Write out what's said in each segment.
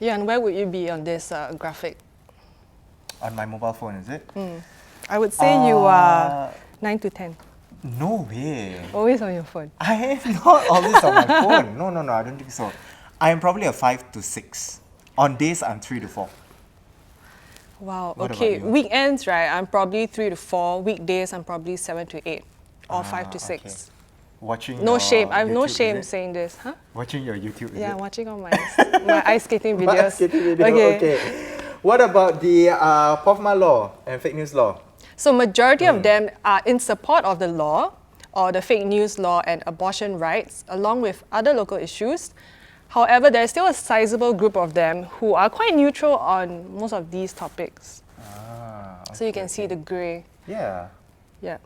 Yeah, and where would you be on this graphic? On my mobile phone, is it? I would say you are 9 to 10. No way. Always on your phone. I am not always on my phone. No, I don't think so. I am probably a 5 to 6. On days, I'm 3 to 4. Wow, What okay. about you? Weekends, right, I'm probably 3 to 4. Weekdays, I'm probably 7 to 8 or 5 to 6. Okay. Watching No your shame. I have no YouTube, is shame it? saying this. Huh? Watching your YouTube, is Yeah, it? watching all my ice skating videos. Ice skating video, okay. What about the POFMA law and fake news law? So majority of them are in support of the law or the fake news law and abortion rights, along with other local issues. However, there's still a sizable group of them who are quite neutral on most of these topics. So you can see the grey. Yeah. Yeah.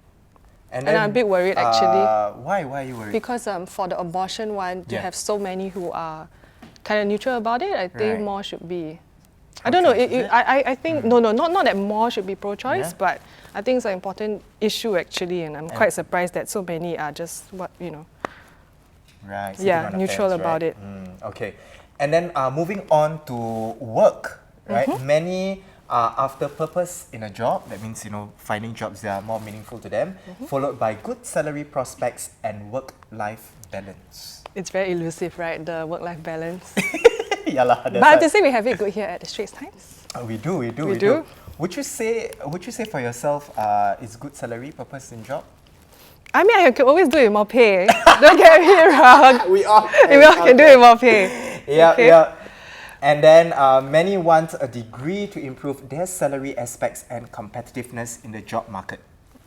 And I'm a bit worried, actually. Why are you worried? Because for the abortion one, to Yeah. have so many who are kind of neutral about it, I think Right. more should be. I don't know. I think not that more should be pro-choice, Yeah. but I think it's an important issue actually, and I'm quite surprised that so many are just Right. Yeah, neutral about it. Okay. And then moving on to work, right? Many are after purpose in a job. That means, finding jobs that are more meaningful to them, followed by good salary prospects and work-life balance. It's very elusive, right? The work-life balance. Yeah, lah. But I have to say we have it good here at the Straits Times. We do. We do? Would you say for yourself, is good salary purpose in job? I mean, I can always do it with more pay. Don't get me wrong. We all can do it with more pay. Yeah, Okay. yeah. And then many want a degree to improve their salary aspects and competitiveness in the job market.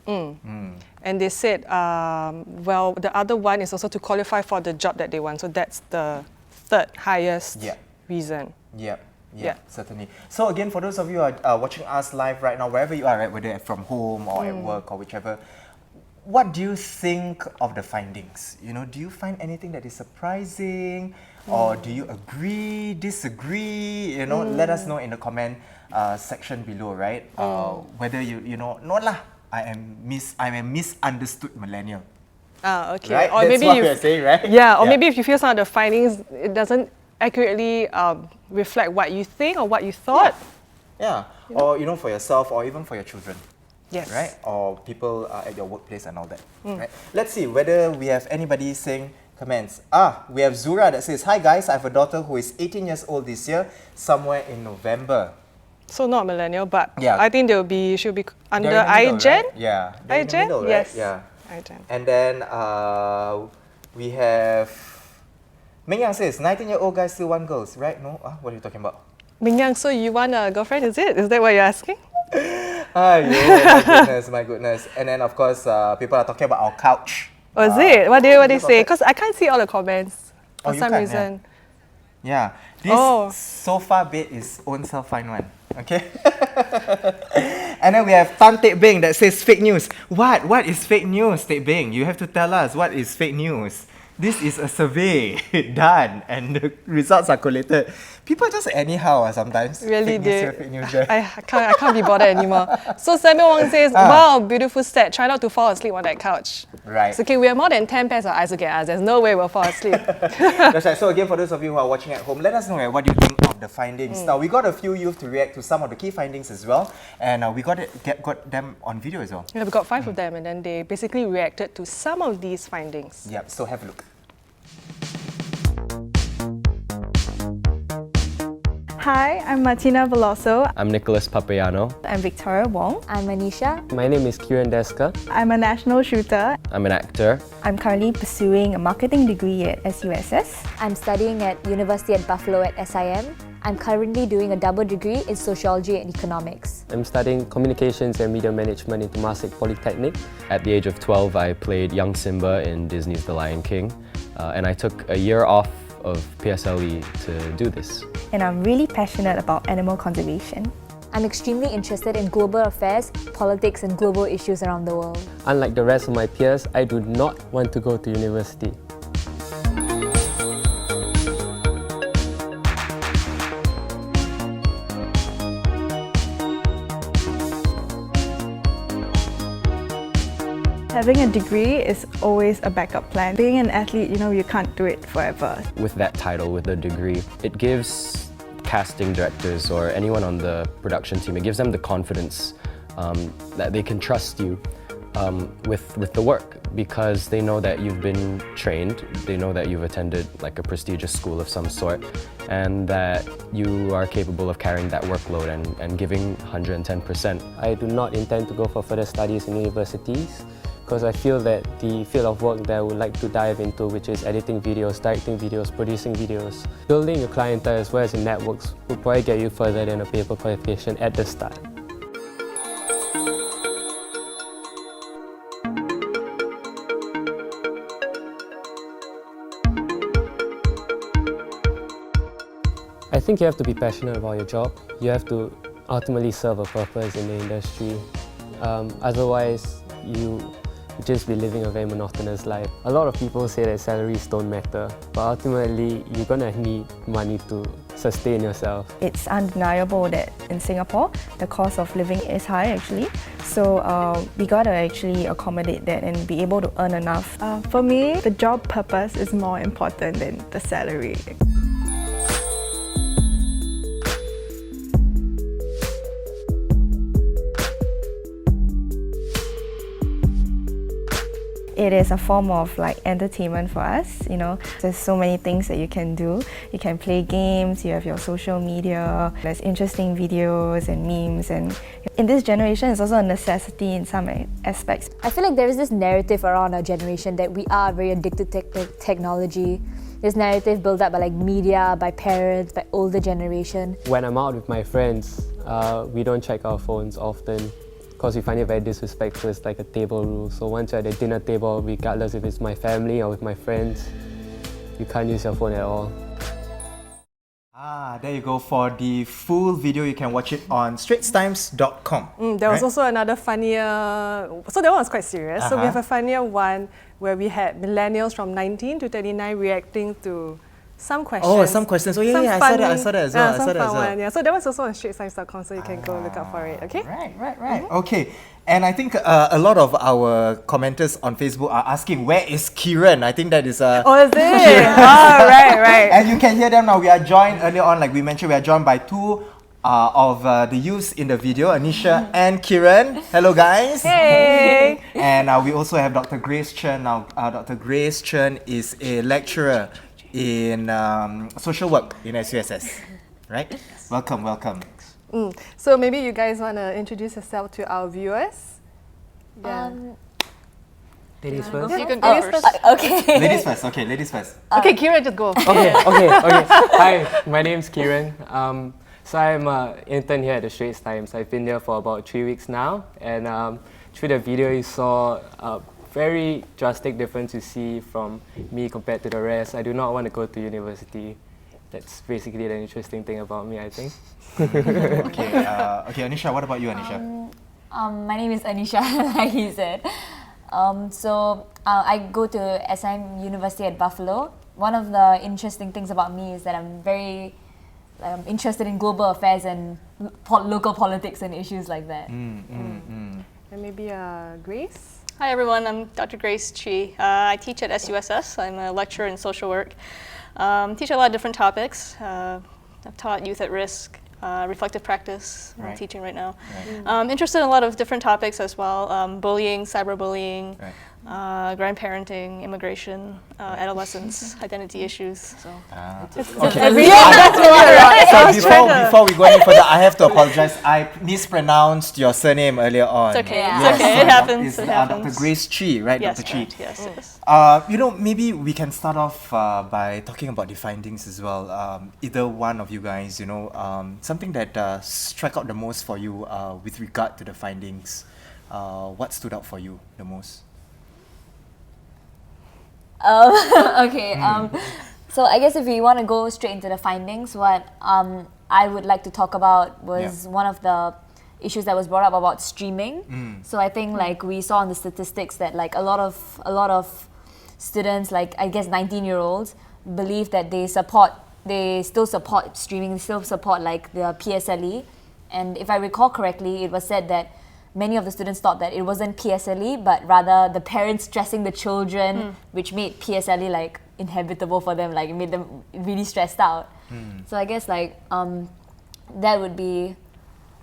And they said, the other one is also to qualify for the job that they want. So that's the third highest reason. Yeah, certainly. So again, for those of you who are watching us live right now, wherever you are, right, whether from home or at work or whichever, what do you think of the findings? Do you find anything that is surprising, or do you agree, disagree? Let us know in the comment section below, right? Whether no lah, I am a misunderstood millennial. Okay. Right? Or That's maybe what we're saying, right? Yeah, or maybe if you feel some of the findings, it doesn't accurately reflect what you think or what you thought. Yeah. Or for yourself, or even for your children. Yes. Right? Or people at your workplace and all that. Right? Let's see whether we have anybody saying comments. We have Zura that says, "Hi guys, I have a daughter who is 18 years old this year, somewhere in November." So not millennial, but Yeah. I think she'll be under They're in the middle, iGen. right? Yeah. They're in the iGen? middle, right? Yes. Yeah. iGen. And then we have Ming Yang says, 19-year-old guys still want girls, right? No? What are you talking about? Ming Yang, so you want a girlfriend, is it? Is that what you're asking? My goodness. And then of course, people are talking about our couch. Or is it? What do they say? Because I can't see all the comments for you some can't, reason. Yeah. This sofa bed is own self find one. Okay. And then we have Tan Teck Beng that says fake news. What is fake news, Teck Beng? You have to tell us what is fake news. This is a survey done and the results are collated. People just anyhow sometimes. Really fake news did. here, fake news there. I can't be bothered anymore. So Samuel Wong says, wow, beautiful set. Try not to fall asleep on that couch. Right. It's okay, we have more than 10 pairs of eyes to get us. There's no way we'll fall asleep. That's right. So again, for those of you who are watching at home, let us know what you think of the findings. Now, we got a few youth to react to some of the key findings as well. And we got them on video as well. Yeah, we got 5 of them, and then they basically reacted to some of these findings. Yep, so have a look. Hi, I'm Martina Veloso. I'm Nicholas Papayanno. I'm Victoria Wong. I'm Manisha. My name is Kieran Deska. I'm a national shooter. I'm an actor. I'm currently pursuing a marketing degree at SUSS. I'm studying at University at Buffalo at SIM. I'm currently doing a double degree in sociology and economics. I'm studying communications and media management in Temasek Polytechnic. At the age of 12, I played young Simba in Disney's The Lion King. And I took a year off of PSLE to do this. And I'm really passionate about animal conservation. I'm extremely interested in global affairs, politics and global issues around the world. Unlike the rest of my peers, I do not want to go to university. Having a degree is always a backup plan. Being an athlete, you can't do it forever. With that title, with the degree, it gives casting directors or anyone on the production team, it gives them the confidence that they can trust you with the work, because they know that you've been trained, they know that you've attended like a prestigious school of some sort, and that you are capable of carrying that workload and giving 110%. I do not intend to go for further studies in universities, because I feel that the field of work that I would like to dive into, which is editing videos, directing videos, producing videos, building a clientele as well as in networks, will probably get you further than a paper qualification at the start. I think you have to be passionate about your job. You have to ultimately serve a purpose in the industry. Otherwise, you just be living a very monotonous life. A lot of people say that salaries don't matter, but ultimately, you're gonna need money to sustain yourself. It's undeniable that in Singapore, the cost of living is high actually. So we gotta actually accommodate that and be able to earn enough. For me, the job purpose is more important than the salary. It is a form of like entertainment for us, you know. There's so many things that you can do. You can play games, you have your social media, there's interesting videos and memes, and in this generation it's also a necessity in some aspects. I feel like there is this narrative around our generation that we are very addicted to technology. This narrative built up by like media, by parents, by older generation. When I'm out with my friends, we don't check our phones often, because we find it very disrespectful. It's like a table rule. So once you're at the dinner table, regardless if it's my family or with my friends, you can't use your phone at all. There you go. For the full video, you can watch it on straitstimes.com. There was also another funnier, so that one was quite serious. So we have a funnier one where we had millennials from 19 to 39 reacting to some questions. Oh, some questions. Oh yeah, I saw that as well. Some fun one. Yeah, so that was also on straitstimes.com, so you can go look out for it. Okay. Right. Okay. And I think a lot of our commenters on Facebook are asking, where is Kieran? I think that is Oh, is it? Right. And you can hear them now. We are joined earlier on, like we mentioned, we are joined by two of the youths in the video, Anisha and Kieran. Hello, guys. Hey. And we also have Dr. Grace Chen. Now, Dr. Grace Chen is a lecturer in social work in SUSS, right? Welcome. So maybe you guys want to introduce yourself to our viewers? Yeah. Ladies first? You can go first. Okay. Ladies first. Okay, ladies first. Okay, Kira, just go. Okay. Hi, my name's Kieran. So I'm an intern here at the Straits Times. I've been there for about 3 weeks now, and through the video you saw a very drastic difference you see from me compared to the rest. I do not want to go to university. That's basically the interesting thing about me, I think. Okay, Anisha, what about you, Anisha? My name is Anisha, like he said. I go to SM University at Buffalo. One of the interesting things about me is that I'm very interested in global affairs and local politics and issues like that. And maybe Grace? Hi everyone, I'm Dr. Grace Chi. I teach at SUSS. I'm a lecturer in social work. Teach a lot of different topics. I've taught youth at risk, reflective practice, I'm teaching right now. Interested in a lot of different topics as well, bullying, cyberbullying, grandparenting, immigration, adolescence, identity issues. So Before we go any further, I have to apologize. I mispronounced your surname earlier on. it's okay. Yes, It's okay. It happens. It's Dr. Grace Chi, right? Yes, Dr. Chi. correct. Yes. Maybe we can start off by talking about the findings as well. Either one of you guys, something that struck out the most for you with regard to the findings. What stood out for you the most? So I guess if we want to go straight into the findings, what I would like to talk about was one of the issues that was brought up about streaming. So I think like we saw in the statistics that like a lot of students, like I guess 19-year-olds, believe that they still support streaming, they still support like the PSLE. And if I recall correctly, it was said that many of the students thought that it wasn't PSLE, but rather the parents stressing the children, which made PSLE like inhabitable for them, like it made them really stressed out. So I guess like that would be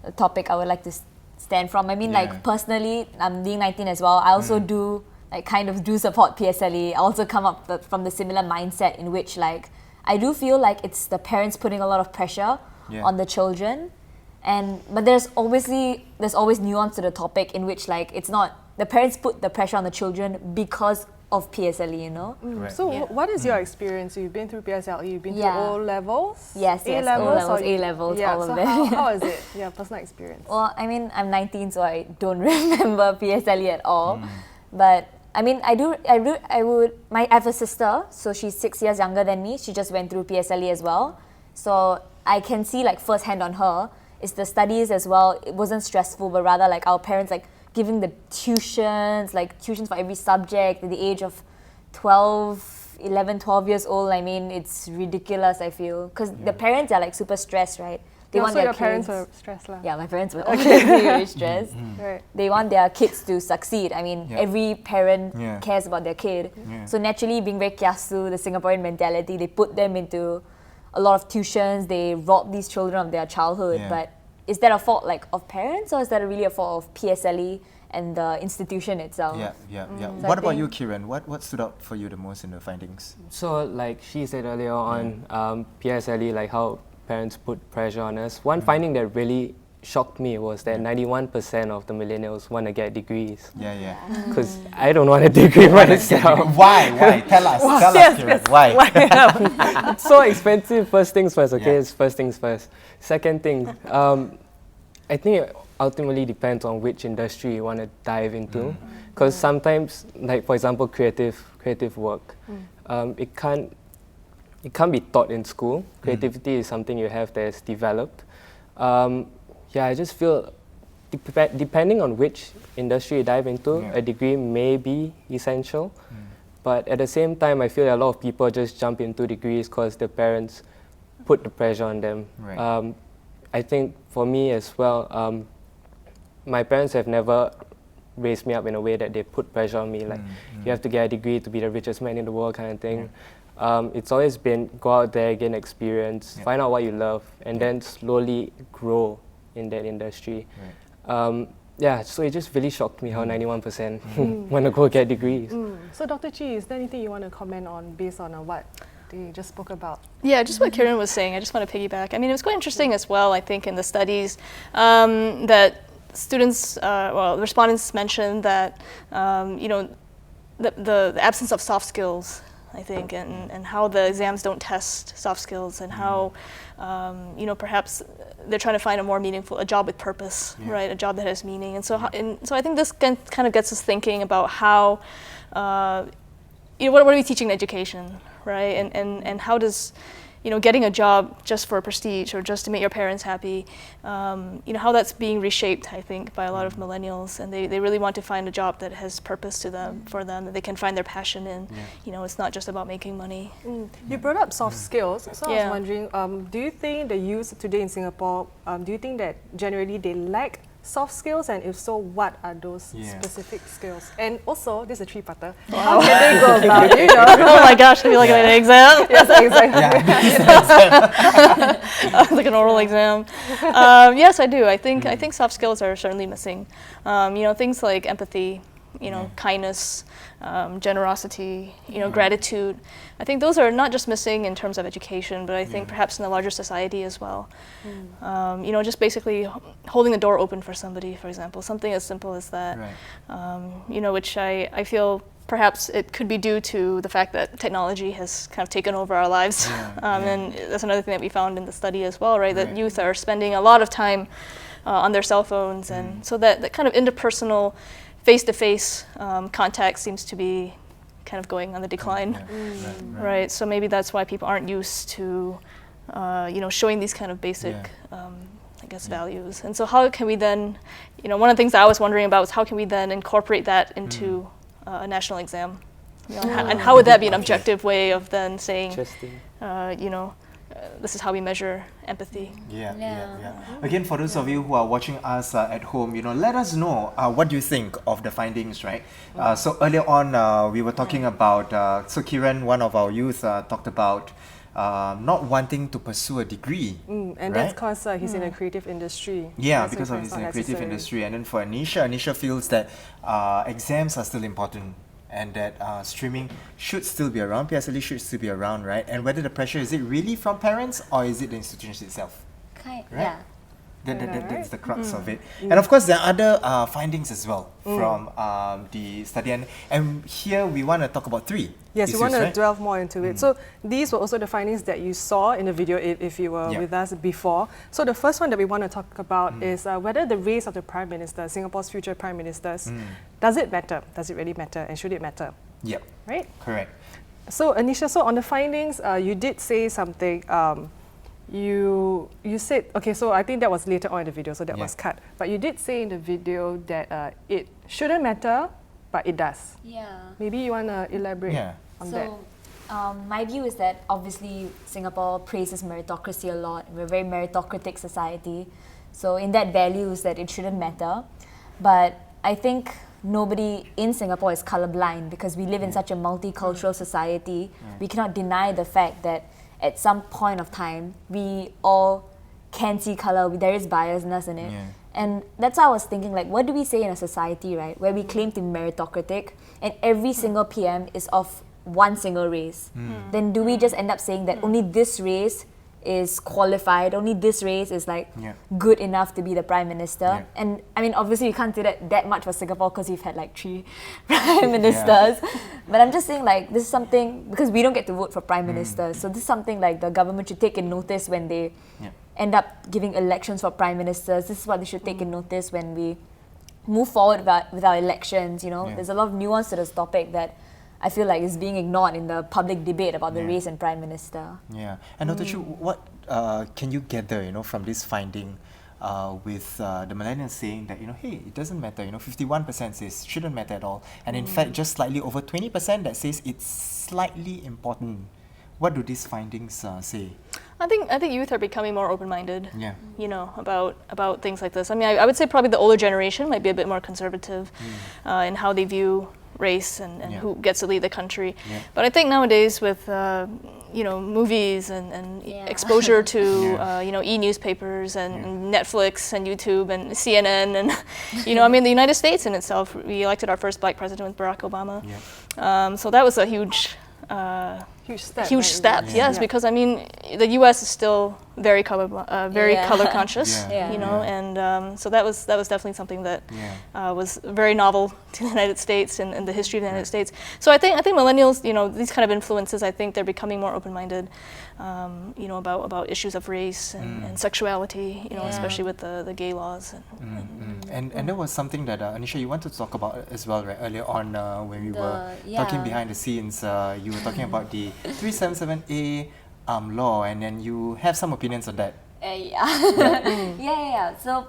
a topic I would like to stand from. I mean, like personally, I'm being 19 as well. I also do like kind of do support PSLE. I also come up from the similar mindset in which like I do feel like it's the parents putting a lot of pressure on the children, but there's always nuance to the topic in which like it's not the parents put the pressure on the children because of PSLE, you know. So what is your experience? You've been through PSLE, you've been through O levels? Yes, A-levels, A-levels, all of so them. how is it? Yeah, personal experience. Well, I mean, I'm 19, so I don't remember PSLE at all. But I mean, I have a sister, so she's 6 years younger than me. She just went through PSLE as well. So I can see like firsthand on her, is the studies as well, it wasn't stressful, but rather like our parents like giving the tuitions for every subject at the age of 11, 12 years old. I mean, it's ridiculous, I feel. Because the parents are like super stressed, right? They want so their your parents kids- were stressed lah. Yeah, my parents were obviously very stressed. Right. They want their kids to succeed. I mean, every parent cares about their kid. So naturally, being very kiasu, the Singaporean mentality, they put them into a lot of tuitions. They rob these children of their childhood. But is that a fault like of parents, or is that really a fault of PSLE and the institution itself? Yeah. So What I about you, think- Kiran? What stood out for you the most in the findings? So like she said earlier on, PSLE, like how parents put pressure on us. One finding that really shocked me was that 91% of the millennials want to get degrees. Because I don't want a degree myself. Why? Tell us, Kiran. Why? It's so expensive. First things first, okay? It's first things first. Second thing, I think it ultimately depends on which industry you want to dive into. Because sometimes, like for example, creative work, it can't be taught in school. Creativity is something you have that's developed. I just feel depending on which industry you dive into, a degree may be essential. But at the same time, I feel a lot of people just jump into degrees because their parents put the pressure on them. I think for me as well, my parents have never raised me up in a way that they put pressure on me, like you have to get a degree to be the richest man in the world kind of thing. It's always been go out there, gain experience, find out what you love, and then slowly grow in that industry. So it just really shocked me how 91% want to go get degrees. So Dr. Chi, is there anything you want to comment on based on what they just spoke about? Yeah, just what Kiran was saying. I just want to piggyback. I mean, it was quite interesting as well, I think, in the studies that students, respondents mentioned that, the absence of soft skills, I think, and how the exams don't test soft skills, and how, perhaps they're trying to find a job with purpose, right? A job that has meaning. And so I think this kind of gets us thinking about how, what are we teaching in education, right? And how does, getting a job just for prestige or just to make your parents happy, how that's being reshaped, I think, by a lot of millennials, and they really want to find a job that has purpose to them, for them, that they can find their passion in. It's not just about making money. You brought up soft skills, so I was wondering, do you think the youth today in Singapore, do you think that generally they lack soft skills, and if so, what are those specific skills? And also, this is a three-parter. How can they go about it? Oh my gosh, I feel like I'm in an exam. Yes, exactly. Like an oral exam. Yes, I do. I think soft skills are certainly missing. Things like empathy, kindness, generosity, gratitude. I think those are not just missing in terms of education, but I think perhaps in the larger society as well. Just basically holding the door open for somebody, for example, something as simple as that. Which I feel perhaps it could be due to the fact that technology has kind of taken over our lives. And that's another thing that we found in the study as well, right? That youth are spending a lot of time on their cell phones, and so that kind of interpersonal, face-to-face contact seems to be kind of going on the decline, right? So maybe that's why people aren't used to, showing these kind of basic, values. And so how can we then, one of the things I was wondering about was how can we then incorporate that into a national exam? And how would that be an objective way of then saying, this is how we measure empathy. Again, for those of you who are watching us at home, let us know what do you think of the findings, right? So earlier on, we were talking about, so Kiran, one of our youth, talked about not wanting to pursue a degree. And right? that's because he's in a creative industry. Yeah, That's because why of it's he's in not a creative necessary. industry. And then for Anisha feels that exams are still important and that streaming should still be around, PSLE should still be around, right? And whether the pressure, is it really from parents or is it the institutions itself? Right? Yeah. That's the crux of it. And of course, there are other findings as well from the study. And here we want to talk about three Yes, issues, we want to right? delve more into it. So these were also the findings that you saw in the video if you were with us before. So the first one that we want to talk about is whether the race of the Prime Minister, Singapore's future Prime Ministers, does it matter? Does it really matter? And should it matter? Yep. Right? Correct. So Anisha, so on the findings, you did say something. You said, okay, so I think that was later on in the video, so that was cut. But you did say in the video that it shouldn't matter, but it does. Yeah. Maybe you want to elaborate on that. My view is that obviously Singapore praises meritocracy a lot. We're a very meritocratic society. So in that values that it shouldn't matter. But I think nobody in Singapore is colorblind because we live in such a multicultural society. We cannot deny the fact that at some point of time, we all can see color. There is biasness in it. And that's how I was thinking, like, what do we say in a society, right, where we claim to be meritocratic and every single PM is of one single race? Then do we just end up saying that only this race is qualified, only this race is like good enough to be the Prime Minister? And I mean, obviously you can't do that much for Singapore because we've had like 3 Prime Ministers. But I'm just saying, like, this is something, because we don't get to vote for Prime Ministers, so this is something like the government should take in notice when they end up giving elections for Prime Ministers. This is what they should take in notice when we move forward with our elections. There's a lot of nuance to this topic that I feel like is being ignored in the public debate about the race and Prime Minister. And Dr. Chu, what can you gather, from this finding with the millennials saying that, hey, it doesn't matter, 51% says shouldn't matter at all. And in fact, just slightly over 20% that says it's slightly important. What do these findings say? I think youth are becoming more open-minded. About things like this. I mean, I would say probably the older generation might be a bit more conservative in how they view race and who gets to lead the country. But I think nowadays with movies and exposure to e-newspapers and Netflix and YouTube and CNN and I mean the United States in itself, we elected our first black president with Barack Obama. So that was a huge step, yes, because I mean the U.S. is still very color conscious, and so that was definitely something that was very novel to the United States and the history of the United States. So I think millennials, these kind of influences, I think they're becoming more open-minded, about issues of race and sexuality, especially with the gay laws. And there was something that Anisha, you wanted to talk about as well, right? Earlier on when we were talking behind the scenes, you were talking about the 377A law, and then you have some opinions on that. So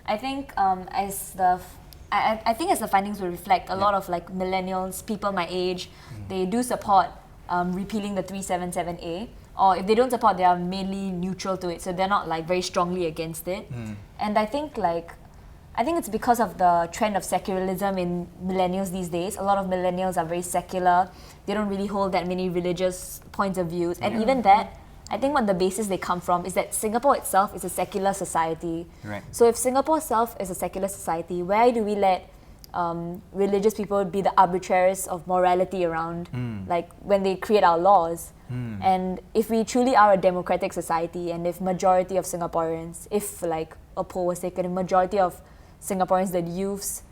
I think as the findings will reflect, a lot of like millennials, people my age, they do support repealing the 377A, or if they don't support, they are mainly neutral to it, so they're not like very strongly against it. And I think it's because of the trend of secularism in millennials these days. A lot of millennials are very secular. They don't really hold that many religious points of views. And even that, I think what the basis they come from is that Singapore itself is a secular society. So if Singapore itself is a secular society, why do we let religious people be the arbitrators of morality around, like when they create our laws? And if we truly are a democratic society, and if majority of Singaporeans, if like a poll was taken, a majority of Singaporeans, the youths,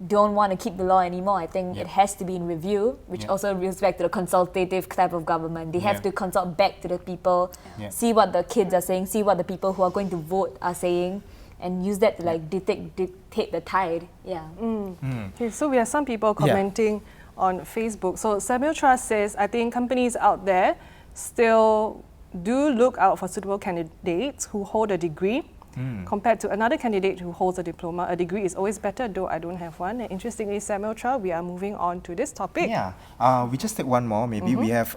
don't want to keep the law anymore, I think it has to be in review, which also brings back to the consultative type of government. They have to consult back to the people, see what the kids are saying, see what the people who are going to vote are saying, and use that to like dictate the tide. Okay, so we have some people commenting on Facebook. So Samuel Trust says, I think companies out there still do look out for suitable candidates who hold a degree compared to another candidate who holds a diploma. A degree is always better, though I don't have one. And interestingly, Samuel Chow, we are moving on to this topic. Yeah, we just take one more. Maybe we have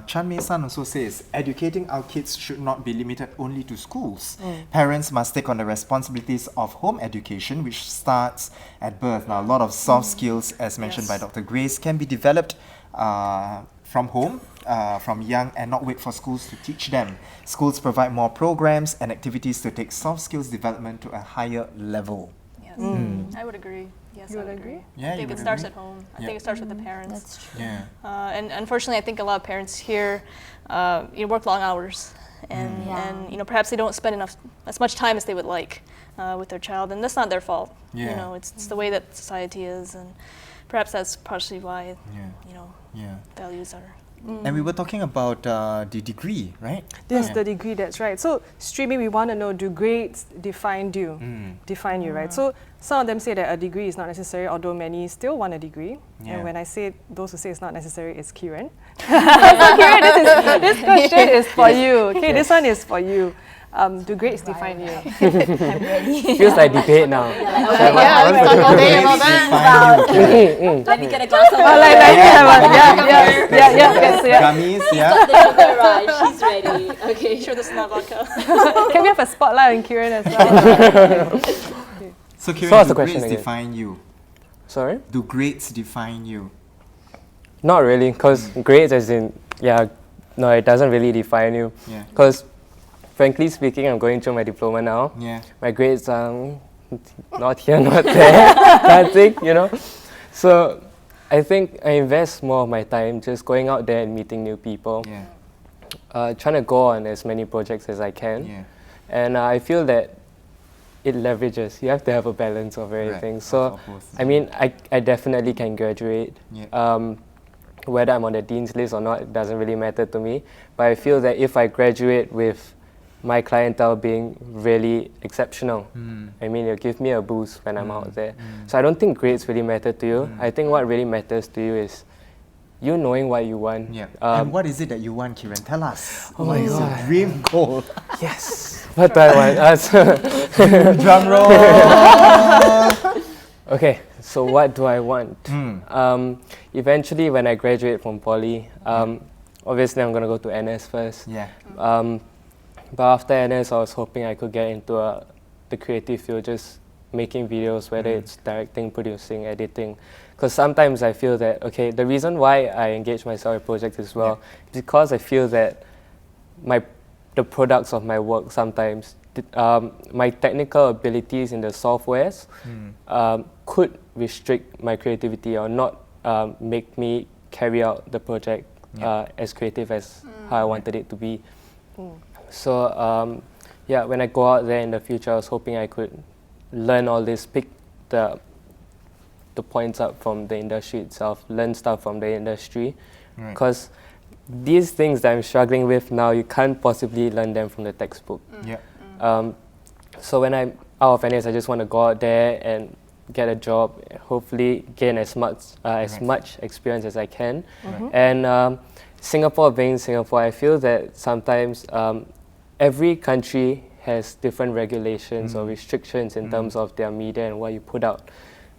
Chan Mei San also says, educating our kids should not be limited only to schools. Parents must take on the responsibilities of home education, which starts at birth. Now, a lot of soft skills, as mentioned by Dr. Grace, can be developed from home, from young, and not wait for schools to teach them. Schools provide more programs and activities to take soft skills development to a higher level. Yes, I would agree. Yes, You I would would agree? agree. Yeah, I think you it would starts agree? at home. I Yeah. think it starts with the parents. That's true. Yeah. And unfortunately, I think a lot of parents here, work long hours, and perhaps they don't spend as much time as they would like with their child, and that's not their fault. Yeah. It's the way that society is, and perhaps that's partially why Yeah. values are. And we were talking about the degree, right? Yes, the degree, that's right. So streaming, we want to know, do grades define you? Define you, right? So some of them say that a degree is not necessary, although many still want a degree. Yeah. And when I say those who say it's not necessary, it's Kiran. So Kiran, this question is for you. Okay, this one is for you. Do grades define you? I'm ready. Feels like debate now. Yeah, let's talk all day about that. Let me get a glass of Oh, yes. Gummies, yeah. the sugar rush. She's ready. Okay. Sure, this is not vodka. Can we have a spotlight on Kiran as well? So, Kieran, So what's do the question grades again? define you? Sorry? Do grades define you? Not really, because grades as in, no, it doesn't really define you. Yeah. Because frankly speaking, I'm going through my diploma now. Yeah. My grades are not here, not there, kind of thing. So I think I invest more of my time just going out there and meeting new people, Yeah. trying to go on as many projects as I can. Yeah. And I feel that it leverages. You have to have a balance of everything. Right. So, Of course. I mean, I definitely can graduate. Yeah. Whether I'm on the dean's list or not, it doesn't really matter to me. But I feel that if I graduate with my clientele being really exceptional, I mean, it'll give me a boost when I'm out there. So I don't think grades really matter to you. I think what really matters to you is you knowing what you want. Yeah. And what is it that you want, Kiran? Tell us. What is your God. dream goal? Yes. What do I want? Drum roll. Okay, so what do I want? Eventually, when I graduate from poly, obviously I'm going to go to NS first. Yeah. But after NS, I was hoping I could get into the creative field, just making videos, whether it's directing, producing, editing. Because sometimes I feel that, okay, the reason why I engage myself in projects as well is because I feel that the products of my work sometimes, my technical abilities in the softwares could restrict my creativity or not make me carry out the project as creative as how I wanted it to be. So when I go out there in the future, I was hoping I could learn all this, pick the points up from the industry itself, learn stuff from the industry. Because these things that I'm struggling with now, you can't possibly learn them from the textbook. Yeah. So when I'm out of NS, I just want to go out there and get a job, hopefully gain as much experience as I can. And Singapore being Singapore, I feel that sometimes every country has different regulations or restrictions in terms of their media and what you put out.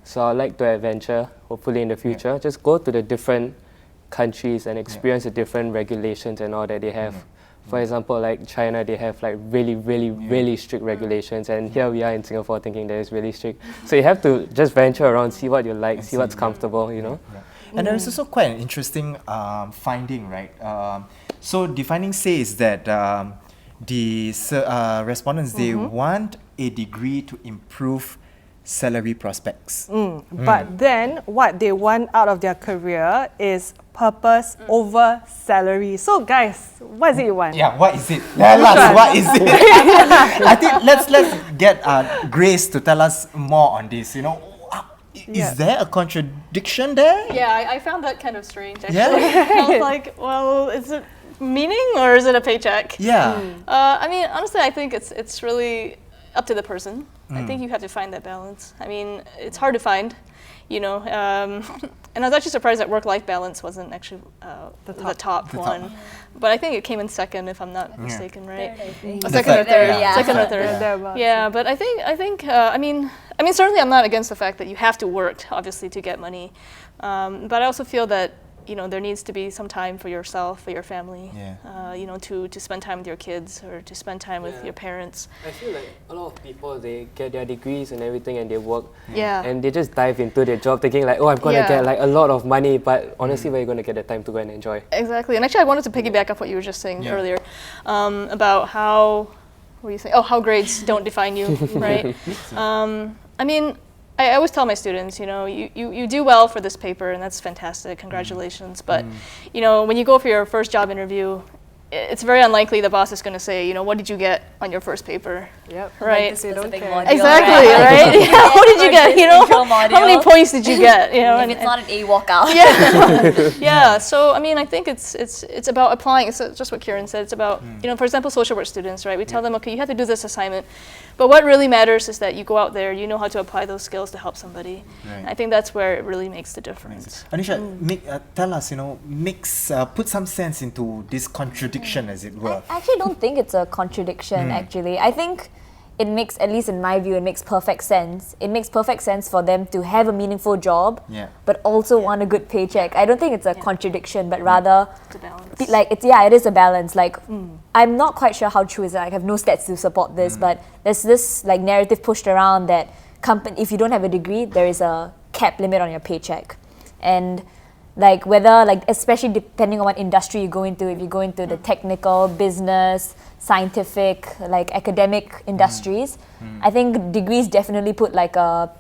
So I'd like to adventure, hopefully in the future, just go to the different countries and experience the different regulations and all that they have. For example, like China, they have like really strict regulations, and here we are in Singapore thinking that it's really strict. So you have to just venture around, see what you like, see what's comfortable, you know. And there is also quite an interesting finding, right? So the finding says that the respondents, they want a degree to improve salary prospects. But then what they want out of their career is purpose over salary. So guys, what is it you want? Yeah, what is it? Tell us, what is it? I think let's get Grace to tell us more on this. You know, is there a contradiction there? Yeah, I found that kind of strange, actually. Yeah? I was like, well, is it meaning or is it a paycheck? Yeah. I mean, honestly, I think it's really up to the person. I think you have to find that balance. I mean, it's hard to find, you know. And I was actually surprised that work-life balance wasn't actually the top one. But I think it came in second, if I'm not mistaken, right? Second or third. Second or third. Yeah, but I think. I mean, certainly I'm not against the fact that you have to work, obviously, to get money. But I also feel that, you know, there needs to be some time for yourself, for your family, you know, to spend time with your kids or to spend time with your parents. I feel like a lot of people, they get their degrees and everything and they work and they just dive into their job thinking like, oh, I'm going to get like a lot of money, but honestly, where are you going to get the time to go and enjoy? Exactly. And actually, I wanted to piggyback off what you were just saying earlier about how, what were you saying? Oh, how grades don't define you, right? I mean, I always tell my students, you know, you do well for this paper, and that's fantastic. Congratulations. But, you know, when you go for your first job interview, it's very unlikely the boss is going to say, you know, what did you get on your first paper? Yep. Right. Exactly, right? Yeah. What did you get? You know, how many points did you get? You know, if it's not an A walkout. Yeah. So I mean, I think it's about applying. It's just what Kieran said. It's about you know, for example, social work students, right? We tell them, okay, you have to do this assignment, but what really matters is that you go out there, you know how to apply those skills to help somebody. Right. I think that's where it really makes the difference. Anisha, tell us, you know, put some sense into this contradiction, as it were. I actually don't think it's a contradiction, actually. I think it makes, at least in my view, it makes perfect sense. It makes perfect sense for them to have a meaningful job, but also want a good paycheck. I don't think it's a contradiction, but rather, It's a balance. it is a balance. Like, I'm not quite sure how true is it. I have no stats to support this, but there's this like narrative pushed around that if you don't have a degree, there is a cap limit on your paycheck. And like whether, like especially depending on what industry you go into, if you go into the technical, business, scientific, like academic industries, I think degrees definitely put like a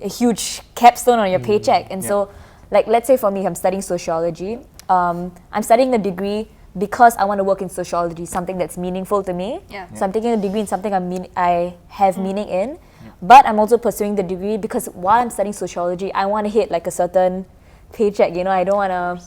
huge capstone on your paycheck. And so, like let's say for me, I'm studying sociology. I'm studying a degree because I want to work in sociology, something that's meaningful to me. So I'm taking a degree in something I have meaning in. But I'm also pursuing the degree because while I'm studying sociology, I want to hit like a certain paycheck, you know. I don't want to,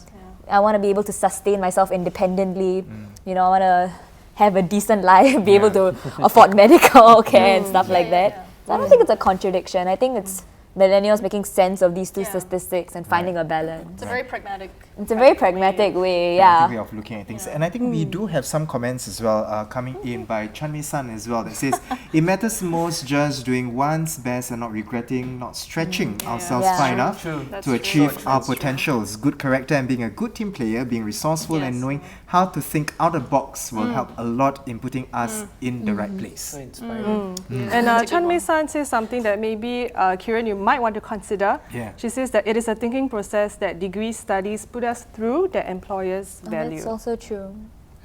I want to be able to sustain myself independently, you know. I want to have a decent life, be able to afford medical care and stuff like that. So I don't think it's a contradiction. I think it's millennials making sense of these two statistics and finding a balance. It's a very pragmatic. It's a very pragmatic way, Way of looking at things. And I think we do have some comments as well coming in by Chanmi-san as well that says, it matters most just doing one's best and not regretting, not stretching ourselves far enough to achieve our potentials. Good character and being a good team player, being resourceful and knowing how to think out of the box will help a lot in putting us in the right place. So inspiring. And Chanmi-san says something that maybe, Kieran, you might want to consider. She says that it is a thinking process that degree studies put us through that employers value. That's also true.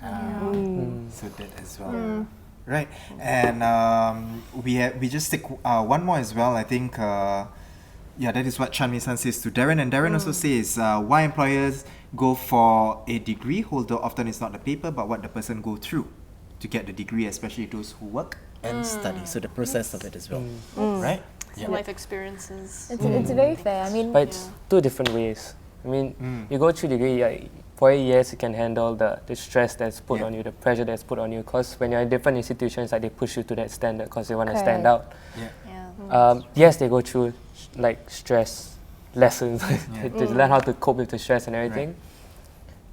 So that as well. Right. And we just take one more as well. I think, that is what Chanmi-san says to Darren. And Darren also says, why employers go for a degree holder often is not the paper, but what the person go through to get the degree, especially those who work and study. So the process of it as well. Right? Life experiences. It's very fair. I mean, but it's two different ways. I mean, you go through degree, for 8 years you can handle the stress that's put on you, the pressure that's put on you, because when you're in different institutions, like they push you to that standard because they want to stand out. Yes, they go through like stress lessons, to learn how to cope with the stress and everything.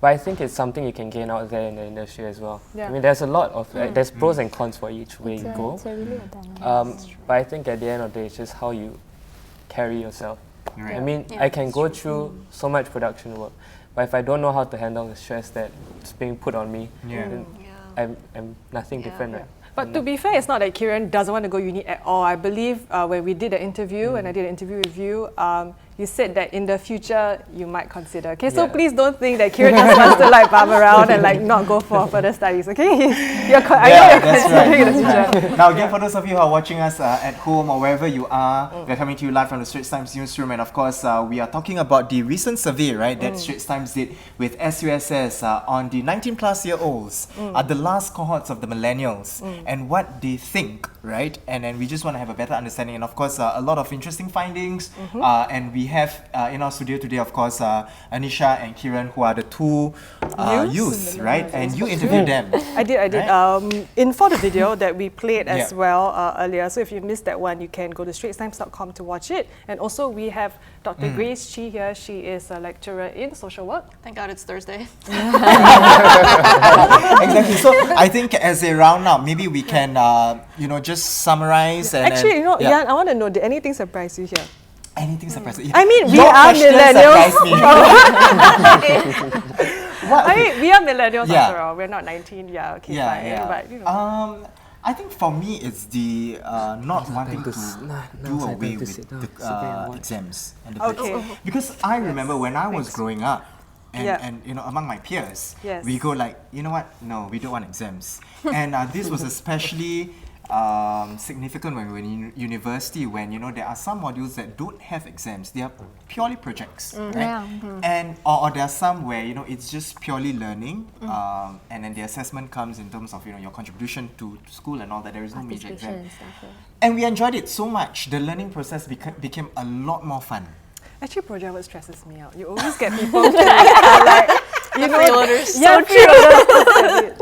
But I think it's something you can gain out there in the industry as well. I mean, there's a lot of, there's pros and cons for each way you go. it's a really a balance. But I think at the end of the day, it's just how you carry yourself. I mean, I can go through so much production work, but if I don't know how to handle the stress that's being put on me, then I'm nothing different. Right? But to be fair, it's not that Kieran doesn't want to go uni at all. I believe when we did the interview, and I did an interview with you, you said that in the future you might consider. Okay, so please don't think that Kieran just wants to like bum around and like not go for further studies. Okay, I know you're considering in the future. Now again, for those of you who are watching us at home or wherever you are, we're coming to you live from the Straits Times newsroom, and of course we are talking about the recent survey, right, that Straits Times did with SUSS on the 19-plus-year-olds, the last cohorts of the millennials, and what they think, right? And then we just want to have a better understanding, and of course, a lot of interesting findings. And we have in our studio today, of course, Anisha and Kiran, who are the two youths, right? And you interviewed them. I did. Right? In for the video that we played as Yeah. well earlier. So if you missed that one, you can go to straitstimes.com to watch it. And also we have Dr. Grace Chi here. She is a lecturer in social work. Thank God it's Thursday. Exactly. So I think as a round up, maybe we can, just summarize. And Actually, yeah. Jan, I want to know, did anything surprise you here? Anything surprising? I mean, we Your are question millennials. surprised me. What? I mean, we are millennials Yeah. after all. We're not 19. Yeah, okay, Yeah, fine. yeah. But, you know. I think for me, it's the not wanting to do away with the exams and the Okay. grades. Because I remember when I was growing up, and, Yeah. and among my peers, Yes. we go like, you know what? No, we don't want exams. And this was especially significant when we were in university, when there are some modules that don't have exams. They are purely projects, right? And or there are some where it's just purely learning, and then the assessment comes in terms of your contribution to school and all that. There is no major exam, and we enjoyed it so much. The learning process became a lot more fun. Actually, project work stresses me out. You always get people who are like, freeloaders. Yeah, freeloaders.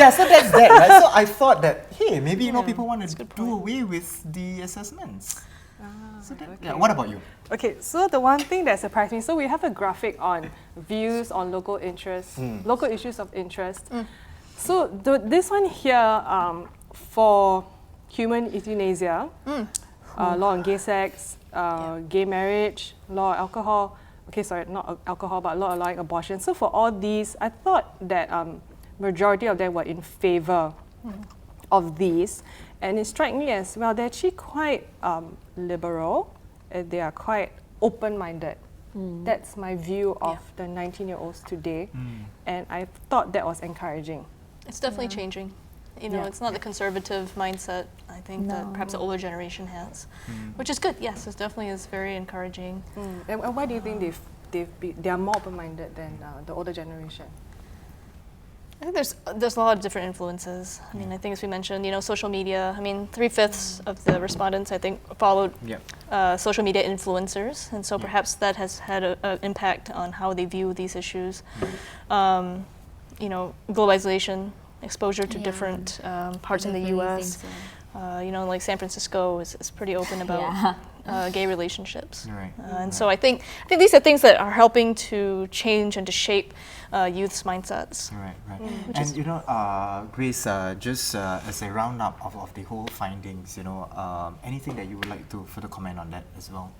Yeah, so that's that, right? So I thought that, hey, maybe people want to do away with the assessments. Yeah. What about you? Okay, so the one thing that surprised me, so we have a graphic on views on local interests, local issues of interest. So this one here for human euthanasia, law on gay sex, gay marriage, law on alcohol. Okay, sorry, not alcohol, but law allowing abortion. So for all these, I thought that majority of them were in favor of these. And it struck me as, well, they're actually quite liberal. They are quite open-minded. That's my view of the 19-year-olds today. And I thought that was encouraging. It's definitely changing. It's not the conservative mindset, I think, that perhaps the older generation has, which is good. Yes, it definitely is very encouraging. And why do you think they are more open-minded than the older generation? I think there's a lot of different influences. I mean, I think as we mentioned, social media. I mean, 3/5 of the respondents, I think, followed social media influencers, and so perhaps that has had an impact on how they view these issues. Globalization, exposure to different parts in the U.S. Like San Francisco is pretty open about gay relationships. Right. And so I think these are things that are helping to change and to shape youth's mindsets. Right. And Grace, just as a roundup of the whole findings, anything that you would like to further comment on that as well,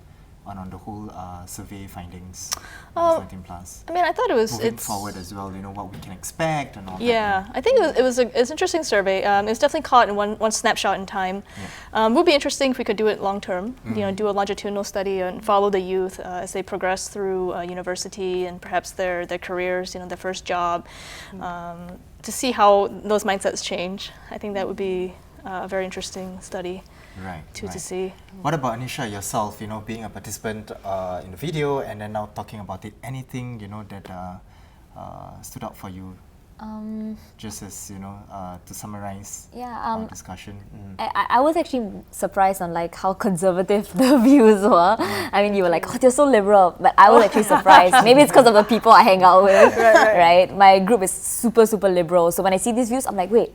on the whole survey findings, 19 plus. I mean, I thought moving forward as well. What we can expect and all that. Yeah, I think it was an interesting survey. It was definitely caught in one snapshot in time. It would be interesting if we could do it long term. Do a longitudinal study and follow the youth as they progress through university and perhaps their careers, their first job, to see how those mindsets change. I think that would be a very interesting study. To see. What about Anisha yourself? Being a participant in the video and then now talking about it. Anything that stood out for you? Just as to summarize our discussion. I was actually surprised on how conservative the views were. I mean, you were like, oh, they're so liberal, but I was actually surprised. Maybe it's because of the people I hang out with, right? My group is super liberal. So when I see these views, I'm like, wait,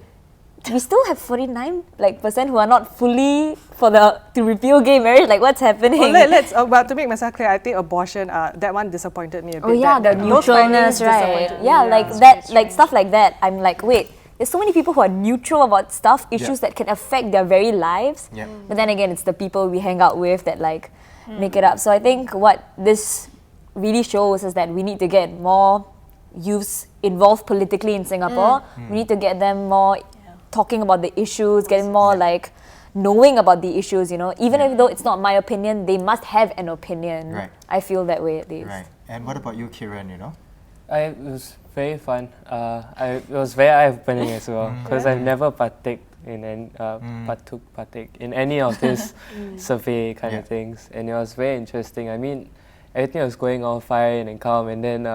we still have 49% who are not fully to repeal gay marriage. Like, what's happening? Well, but to make myself clear, I think abortion, that one disappointed me a bit. Oh yeah, the neutralness, right? Yeah, stuff like that. I'm like, wait, there's so many people who are neutral about issues that can affect their very lives. But then again, it's the people we hang out with that make it up. So I think what this really shows is that we need to get more youths involved politically in Singapore. We need to get them more talking about the issues, getting more knowing about the issues, even though it's not my opinion, they must have an opinion. Right. I feel that way at least. Right. And what about you, Kiran, It was very fun. It was very eye-opening as well, because I've never partake in any of this survey kind of things, and it was very interesting. I mean, everything was going all fine and calm, and then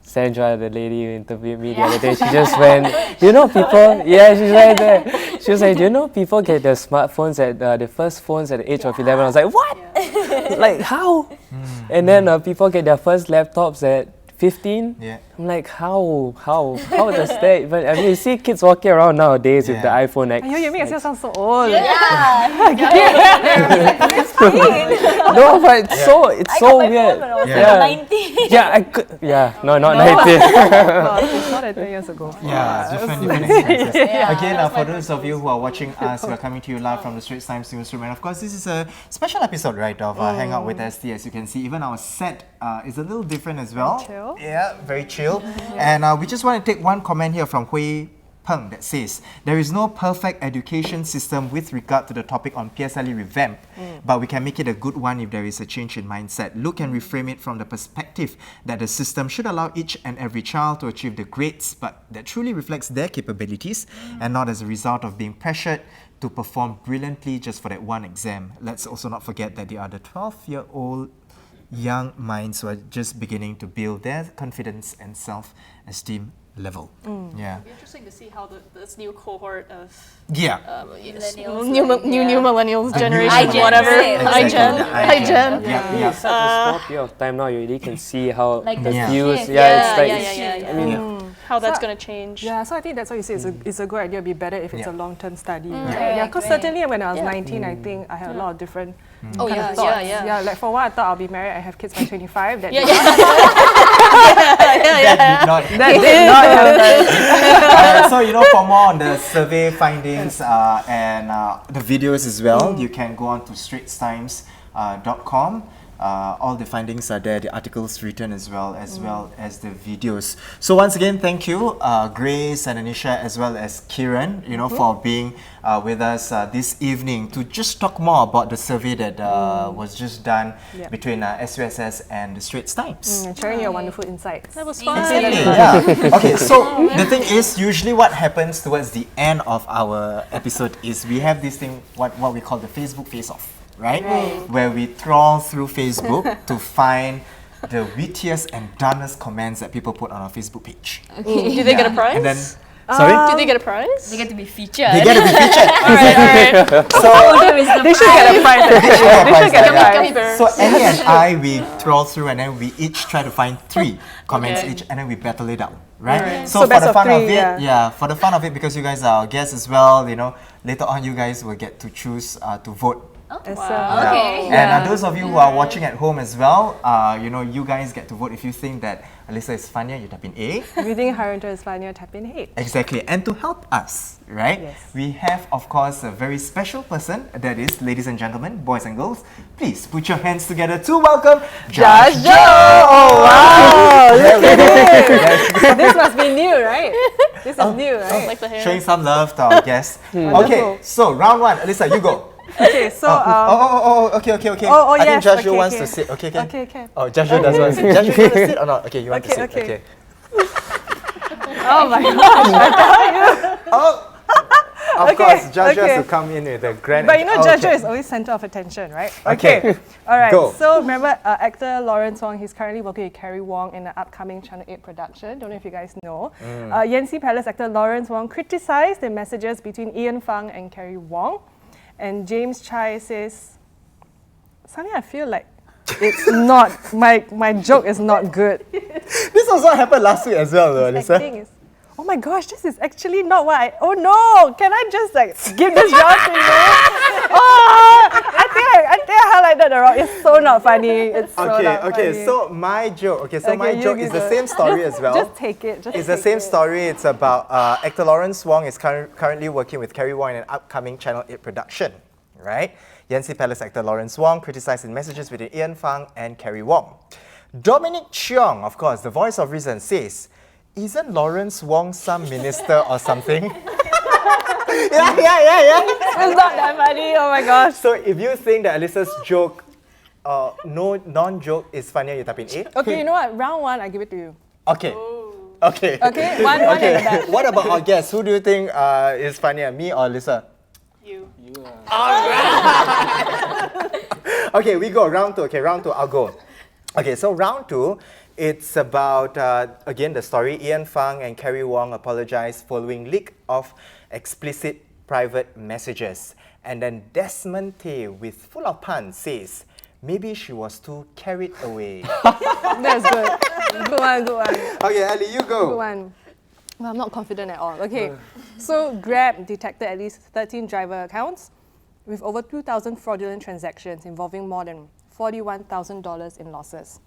Sandra, the lady who interviewed me the other day, she just went, you know people, yeah, she's right there. She was like, do you know people get their smartphones at, the first phones at the age of 11? I was like, what? Like, how? And then people get their first laptops at 15? Yeah. I'm like, how does that? But I mean, you see kids walking around nowadays with the iPhone X. You make yourself sound so old. No, but it's so weird. No, not 19. It's not 10 years ago. Yeah, different experiences. Again, for those of you who are watching us, we are coming to you live from the Straits Times newsroom, and of course, this is a special episode, right, of Hangout with ST. As you can see, even our set is a little different as well. Chill. Yeah, very chill. And we just want to take one comment here from Hui Peng that says, there is no perfect education system with regard to the topic on PSLE revamp, but we can make it a good one if there is a change in mindset. Look and reframe it from the perspective that the system should allow each and every child to achieve the grades, but that truly reflects their capabilities and not as a result of being pressured to perform brilliantly just for that one exam. Let's also not forget that they are the 12-year-old young minds who are just beginning to build their confidence and self-esteem level. Yeah. It'll be interesting to see how this new cohort of Millennials, new millennials The generation, new whatever, millennials. hi Gen. Yeah. Such a small period of time now, you really can see how Like the the views. shift. I mean, How that's going to change. Yeah, so I think that's why you say it's a good idea. It'd be better if it's a long-term study. Right, Yeah, because right. certainly when I was 19, I think I had a lot of different Oh kind yeah, of thoughts. yeah. Like for what I thought I'll be married, I have kids by 25. That Yeah, did not- That did not happen. So, for more on the survey findings and the videos as well, you can go on to straitstimes.com. All the findings are there, the articles written as well as the videos. So once again, thank you, Grace and Anisha, as well as Kiran, for being with us this evening to just talk more about the survey that was just done between SUSS and the Straits Times. and sharing your wonderful insights. That was fun. Exactly, yeah. Okay, so the thing is, usually what happens towards the end of our episode is we have this thing, what we call the Facebook face-off. Right? Where we trawl through Facebook to find the wittiest and dumbest comments that people put on our Facebook page. Do they get a prize? And then, sorry? Do they get a prize? They get to be featured. They get to be featured. Alright. So, They should get a prize. they should get a prize, Gummy right? bears. So Annie and I, we trawl through and then we each try to find 3 comments Okay. each and then we battle it out. Right? Alright. So So for best the of fun of 3, it, yeah. for the fun of it, because you guys are our guests as well, later on you guys will get to choose to vote. Okay. And those of you who are watching at home as well, you guys get to vote. If you think that Alyssa is funnier, you type in A. If you think Hairianto is funnier, type in hate. Exactly. And to help us, right, Yes. we have, of course, a very special person. That is, ladies and gentlemen, boys and girls, please put your hands together to welcome Josh Joe! Oh, wow! Look at it! This must be new, right? This is new, right? Like the hair. Showing some love to our guests. Okay, so round 1. Alyssa, you go. Okay, so Okay. Oh, I think yes, Josh okay, wants okay. to sit. Okay, can? Okay. Oh, Josh does want to sit. Josh, you want to sit or not? Okay, you want to Okay, sit. okay. Oh my gosh! Oh, of Okay, course, Josh okay. has to come in with a grand. But Jojo okay. is always center of attention, right? Okay. All right. Go. So remember actor Lawrence Wong, he's currently working with Carrie Wong in the upcoming Channel 8 production. Don't know if you guys know. Yanxi Palace actor Lawrence Wong criticized the messages between Ian Fang and Carrie Wong. And James Chai says, suddenly I feel like it's not, my joke is not good. This also happened last week as well, though, Alyssa. Acting is, oh my gosh, this is actually not what oh no, can I just give this round to you? Oh, I think I highlighted the wrong, it's so not funny, it's so not Okay, funny. so my joke, my you joke is the go. same story as well. Just take it, It's the same story. It's about actor Lawrence Wong is currently working with Carrie Wong in an upcoming Channel 8 production, right? Yanxi Palace actor Lawrence Wong criticized in messages between Ian Fang and Carrie Wong. Dominic Cheong, of course, the voice of reason, says, isn't Lawrence Wong some minister or something? Yeah. It's not that funny, oh my gosh. So if you think that Alyssa's joke, no non-joke is funnier, you type in A. Okay, you know what, round 1, I give it to you. Okay. Okay, one in the back. What about our guests? Who do you think is funnier, me or Alyssa? You. Okay, we go round 2. Okay, round 2, I'll go. Okay, so round 2, It's about, again, the story. Ian Fang and Carrie Wong apologized following leak of explicit private messages. And then Desmond Tay, with full of puns, says, maybe she was too carried away. That's good. Good one, good one. Okay, Ali, you go. Good one. Well, I'm not confident at all. Okay, so Grab detected at least 13 driver accounts with over 2,000 fraudulent transactions involving more than $41,000 in losses.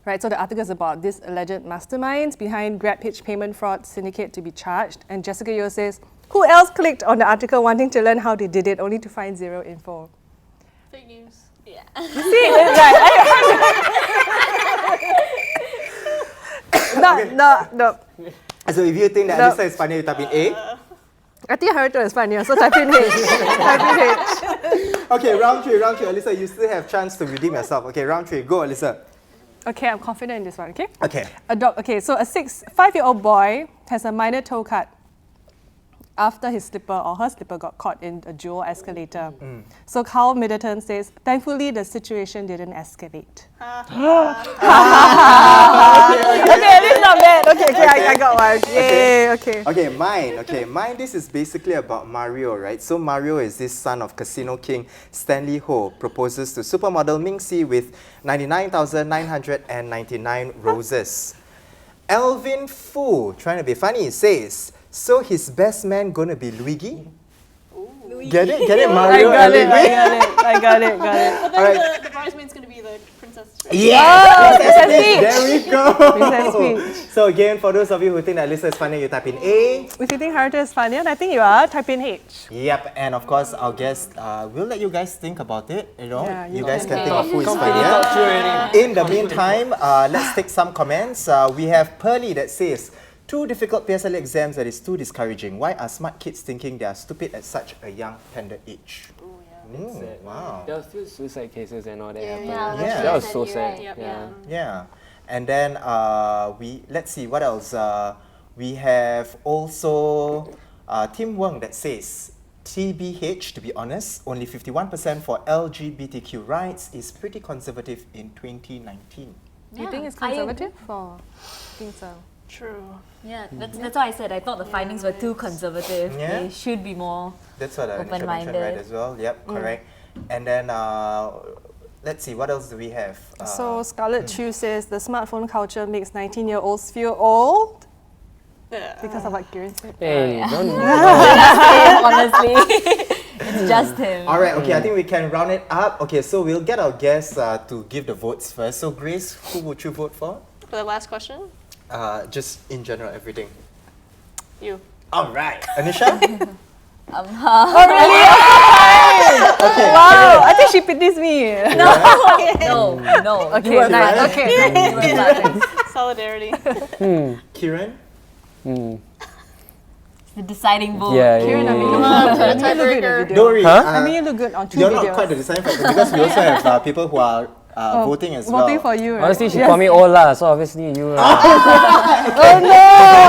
Right, so the article is about this alleged masterminds behind GrabHitch payment fraud syndicate to be charged. And Jessica Yeo says, who else clicked on the article wanting to learn how they did it only to find zero info? Fake news. Yeah. You see, it's right. No. So if you think that No. Alyssa is funny, you type in A. I think Hairianto is funnier, so type in H. Type in H. Okay, round three. Alyssa, you still have chance to redeem yourself. Okay, round three. Go, Alyssa. Okay, I'm confident in this one, okay? Okay. Okay, so a 5-year-old boy has a minor toe cut after his slipper or her slipper got caught in a dual escalator. So Carl Middleton says, thankfully the situation didn't escalate. Okay, at least not bad. Okay, I got one. Yay, okay. Okay, mine. This is basically about Mario, right? So Mario is this son of casino king Stanley Ho, proposes to supermodel Ming Si with 99,999 roses. Alvin Fu, trying to be funny, says, so his best man gonna be Luigi? Get it, Mario? I got it. But then Alright. the bridesmaid's going to be the princess. Right? Yeah! Princess Peach. There we go! Princess Peach. So again, for those of you who think that Alyssa is funny, you type in A. If you think Hairianto is funnier, and I think you are, type in H. Yep, and of course, our guest, we'll let you guys think about it. You know, Yeah, you you guys can can. think of who is funnier. In the meantime, let's take some comments. We have Pearly that says, too difficult PSLE exams that is too discouraging. Why are smart kids thinking they are stupid at such a young, tender age? Wow. There were still suicide cases and all that happened. Yeah, Yeah. That was so you're sad. right. Yep, Yeah. Yeah, and then let's see what else. We have also Tim Weng that says, TBH, to be honest, only 51% for LGBTQ rights is pretty conservative in 2019. You think it's I conservative? I think so. True. Yeah, that's why I said I thought the findings were too conservative. Yeah. They should be more. That's what Anisha mentioned, Open-minded. right, as well. Yep, correct. And then let's see, what else do we have? So Scarlett Chu says the smartphone culture makes 19-year-olds feel old because of what Kieran said. Hey, don't. Honestly, it's just him. All right, okay, I think we can round it up. Okay, so we'll get our guests to give the votes first. So Grace, who would you vote for? For the last question, Just in general, everything. you. All right. Anisha? Okay. Wow, I think she pities me. No. Okay, You were nice. fine. Okay. You were fine. Solidarity. Kieran? The deciding vote. Yeah, Kieran, I mean, Come on, you look good in the tiebreaker. video. Don't worry. I mean, you look good on 2 you're videos. not quite the deciding factor because we also have people who are voting as well. Voting for you, right? Honestly, she called me old lah, so obviously you. Oh no!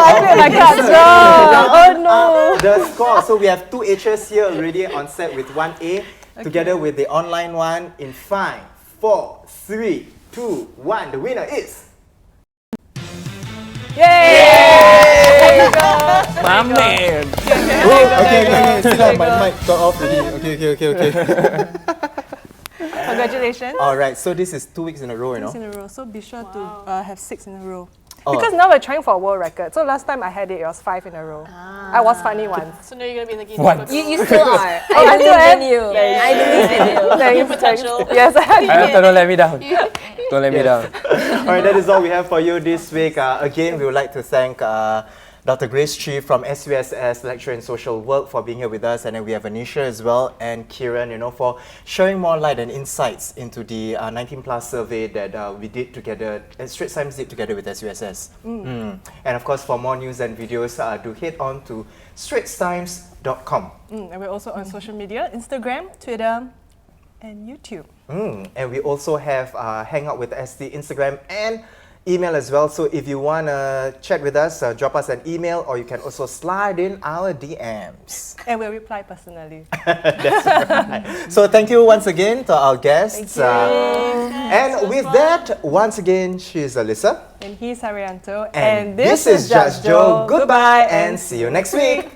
I feel like that girl. Oh no! The score. So we have 2 H's here already on set with 1 A, together with the online one in 5, 4, 3, 2, 1. The winner is. Yay! My man. Okay. Sit down. My mic got off already. Okay. Congratulations. All right. So this is 2 weeks in a row, you know. 6 in a row. So be sure to have 6 in a row. Oh. Because now we're trying for a world record. So last time I had it was 5 in a row. I was funny once. So now you're going to be in the Guinness What? Book. You still are. Oh, I I still believe am? in you. I believe in you. Thanks, potential. thanks. Yes, Hairianto, don't let me down. Don't let me down. All right, that is all we have for you this week. Again, we would like to thank Dr. Grace Chi from SUSS, lecturer in social work, for being here with us. And then we have Anisha as well, and Kieran, for sharing more light and insights into the 19 plus survey that we did together, Straits Times did together with SUSS. And of course, for more news and videos, do head on to straitstimes.com. And we're also on social media, Instagram, Twitter, and YouTube. And we also have Hangout with SD, Instagram and email as well. So if you want to chat with us, drop us an email, or you can also slide in our DMs. And we'll reply personally. That's right. So thank you once again to our guests. And with that, once again, she's Alyssa. And he's Hairianto. And this is Judge Joe. Goodbye and see you next week.